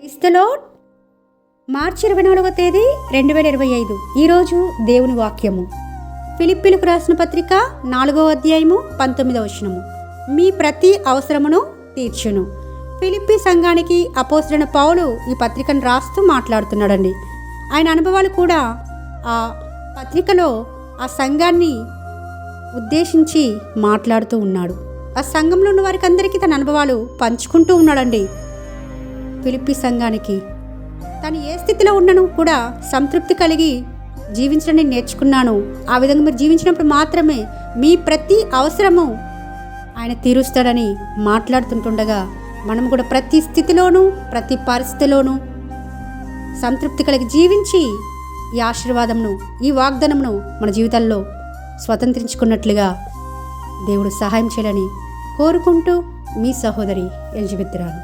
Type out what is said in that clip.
క్రీస్తులో మార్చి 24వ తేదీ 2025 ఈరోజు దేవుని వాక్యము ఫిలిప్పీలకు రాసిన పత్రిక 4వ అధ్యాయము 19వ వచనము. మీ ప్రతి అవసరమును తీర్చును. ఫిలిప్పీ సంఘానికి అపోస్తలుడైన పౌలు ఈ పత్రికను రాస్తూ మాట్లాడుతున్నాడండి. ఆయన అనుభవాలు కూడా ఆ పత్రికలో ఆ సంఘాన్ని ఉద్దేశించి మాట్లాడుతూ ఉన్నాడు. ఆ సంఘంలో ఉన్న వారికి అందరికీ తన అనుభవాలు పంచుకుంటూ ఉన్నాడండి. ఫిలిప్పీ సంఘానికి తను ఏ స్థితిలో ఉన్నను కూడా సంతృప్తి కలిగి జీవించడం నేను నేర్చుకున్నాను. ఆ విధంగా మీరు జీవించినప్పుడు మాత్రమే మీ ప్రతి అవసరము ఆయన తీరుస్తాడని మాట్లాడుతుంటుండగా మనం కూడా ప్రతి స్థితిలోనూ ప్రతి పరిస్థితిలోనూ సంతృప్తి కలిగి జీవించి ఈ ఆశీర్వాదంను ఈ వాగ్దానమును మన జీవితాల్లో స్వతంత్రించుకున్నట్లుగా దేవుడు సహాయం చేయాలని కోరుకుంటూ మీ సహోదరి ఎలిజబెత్ రాణి.